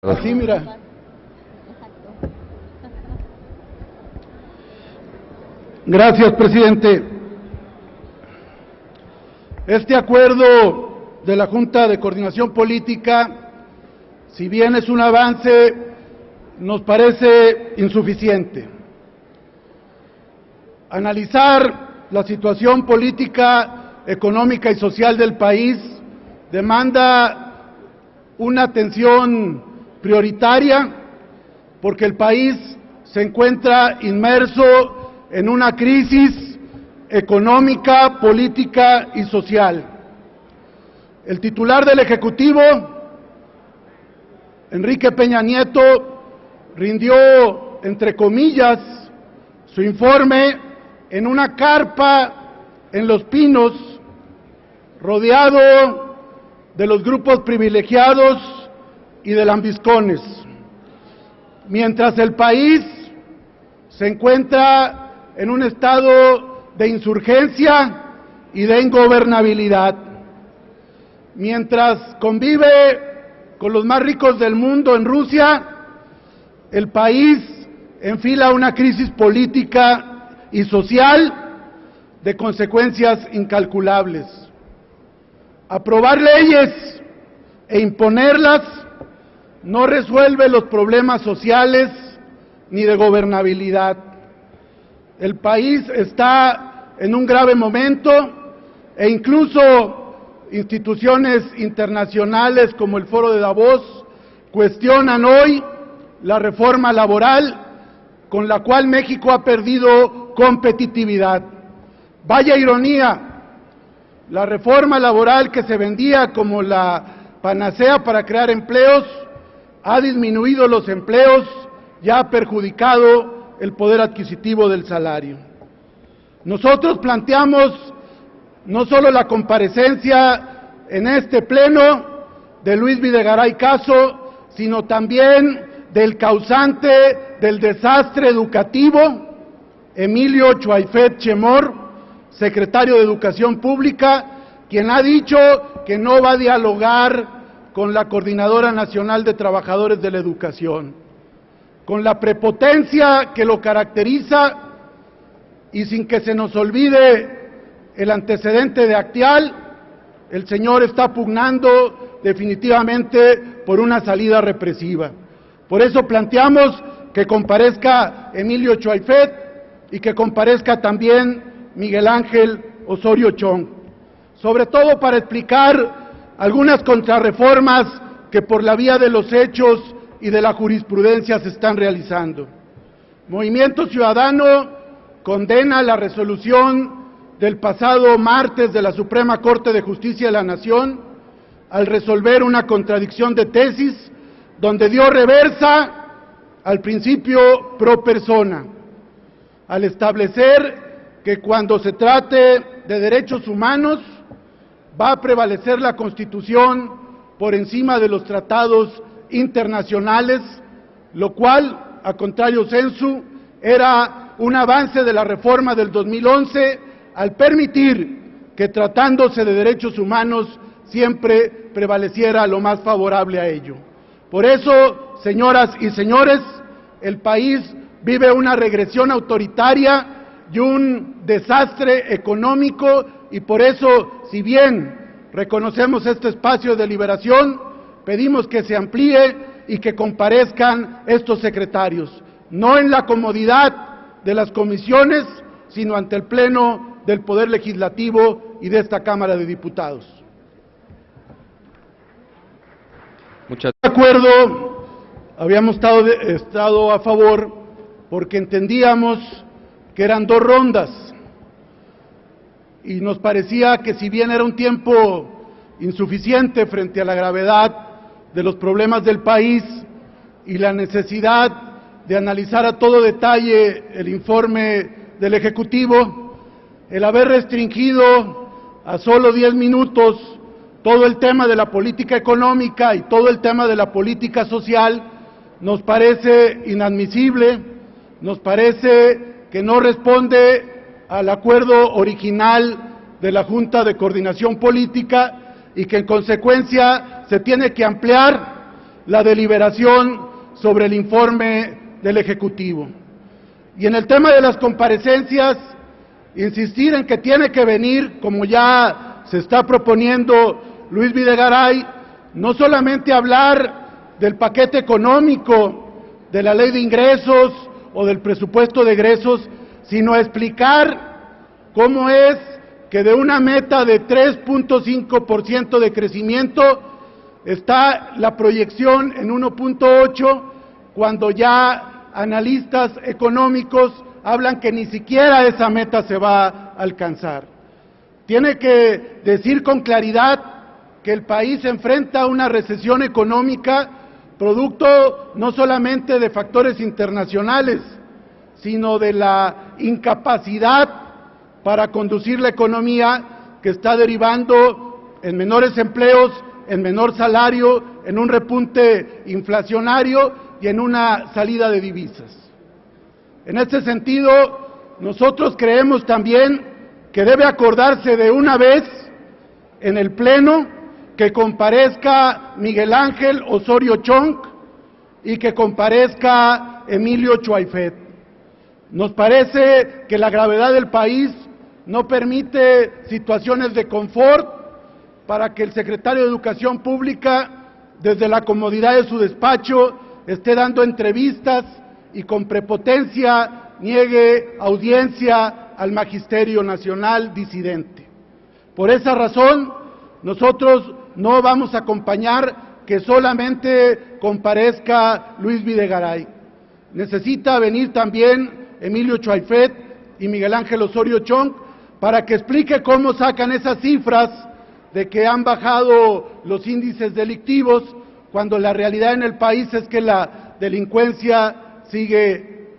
Así, mira. Gracias, presidente. Este acuerdo de la Junta de Coordinación Política, si bien es un avance, nos parece insuficiente. Analizar la situación política, económica y social del país demanda una atención prioritaria porque el país se encuentra inmerso en una crisis económica, política y social. El titular del Ejecutivo, Enrique Peña Nieto, rindió, entre comillas, su informe en una carpa en Los Pinos, rodeado de los grupos privilegiados y de lambiscones, mientras el país se encuentra en un estado de insurgencia y de ingobernabilidad, mientras convive con los más ricos del mundo en Rusia, el país enfila una crisis política y social de consecuencias incalculables. Aprobar leyes e imponerlas no resuelve los problemas sociales ni de gobernabilidad. El país está en un grave momento e incluso instituciones internacionales como el Foro de Davos cuestionan hoy la reforma laboral con la cual México ha perdido competitividad. Vaya ironía, la reforma laboral que se vendía como la panacea para crear empleos ha disminuido los empleos y ha perjudicado el poder adquisitivo del salario. Nosotros planteamos no solo la comparecencia en este pleno de Luis Videgaray Caso, sino también del causante del desastre educativo, Emilio Chuaifet Chemor, secretario de Educación Pública, quien ha dicho que no va a dialogar con la Coordinadora Nacional de Trabajadores de la Educación. Con la prepotencia que lo caracteriza y sin que se nos olvide el antecedente de Actial, el señor está pugnando definitivamente por una salida represiva. Por eso planteamos que comparezca Emilio Chuaifet y que comparezca también Miguel Ángel Osorio Chong, sobre todo para explicar algunas contrarreformas que por la vía de los hechos y de la jurisprudencia se están realizando. Movimiento Ciudadano condena la resolución del pasado martes de la Suprema Corte de Justicia de la Nación al resolver una contradicción de tesis donde dio reversa al principio pro persona, al establecer que cuando se trate de derechos humanos va a prevalecer la Constitución por encima de los tratados internacionales, lo cual, a contrario sensu, era un avance de la reforma del 2011 al permitir que tratándose de derechos humanos siempre prevaleciera lo más favorable a ello. Por eso, señoras y señores, el país vive una regresión autoritaria y un desastre económico y por eso, si bien reconocemos este espacio de deliberación, pedimos que se amplíe y que comparezcan estos secretarios, no en la comodidad de las comisiones, sino ante el Pleno del Poder Legislativo y de esta Cámara de Diputados. Muchas De acuerdo, habíamos estado a favor porque entendíamos que eran dos rondas y nos parecía que si bien era un tiempo insuficiente frente a la gravedad de los problemas del país y la necesidad de analizar a todo detalle el informe del Ejecutivo, el haber restringido a solo 10 minutos todo el tema de la política económica y todo el tema de la política social nos parece inadmisible, nos parece que no responde al acuerdo original de la Junta de Coordinación Política y que en consecuencia se tiene que ampliar la deliberación sobre el informe del Ejecutivo. Y en el tema de las comparecencias, insistir en que tiene que venir, como ya se está proponiendo Luis Videgaray, no solamente hablar del paquete económico, de la ley de ingresos o del presupuesto de egresos, sino explicar cómo es que de una meta de 3.5% de crecimiento está la proyección en 1.8, cuando ya analistas económicos hablan que ni siquiera esa meta se va a alcanzar. Tiene que decir con claridad que el país enfrenta una recesión económica producto no solamente de factores internacionales, sino de la incapacidad para conducir la economía, que está derivando en menores empleos, en menor salario, en un repunte inflacionario y en una salida de divisas. En este sentido, nosotros creemos también que debe acordarse de una vez en el Pleno que comparezca Miguel Ángel Osorio Chong y que comparezca Emilio Chuaifet. Nos parece que la gravedad del país no permite situaciones de confort para que el secretario de Educación Pública, desde la comodidad de su despacho, esté dando entrevistas y con prepotencia niegue audiencia al Magisterio Nacional disidente. Por esa razón, nosotros no vamos a acompañar que solamente comparezca Luis Videgaray. Necesita venir también Emilio Chuaifet y Miguel Ángel Osorio Chong para que explique cómo sacan esas cifras de que han bajado los índices delictivos, cuando la realidad en el país es que la delincuencia sigue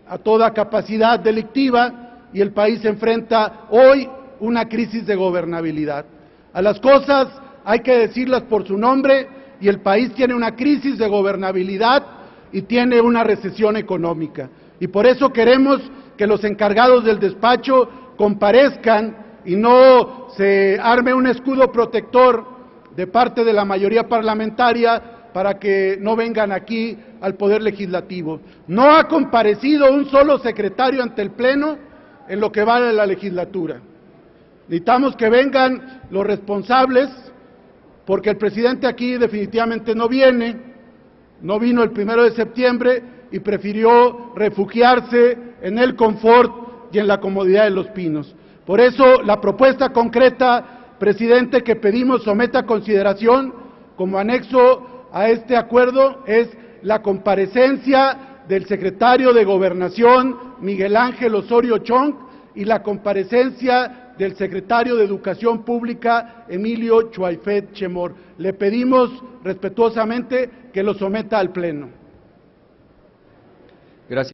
a toda capacidad delictiva y el país enfrenta hoy una crisis de gobernabilidad. A las cosas hay que decirlas por su nombre, y el país tiene una crisis de gobernabilidad y tiene una recesión económica. Y por eso queremos que los encargados del despacho comparezcan y no se arme un escudo protector de parte de la mayoría parlamentaria para que no vengan aquí al Poder Legislativo. No ha comparecido un solo secretario ante el Pleno en lo que va de la legislatura. Necesitamos que vengan los responsables, porque el presidente aquí definitivamente no viene, no vino el 1 de septiembre y prefirió refugiarse en el confort y en la comodidad de Los Pinos. Por eso, la propuesta concreta, presidente, que pedimos someta a consideración como anexo a este acuerdo es la comparecencia del secretario de Gobernación, Miguel Ángel Osorio Chong, y la comparecencia del secretario de Educación Pública, Emilio Chuaifet Chemor. Le pedimos respetuosamente que lo someta al Pleno. Gracias.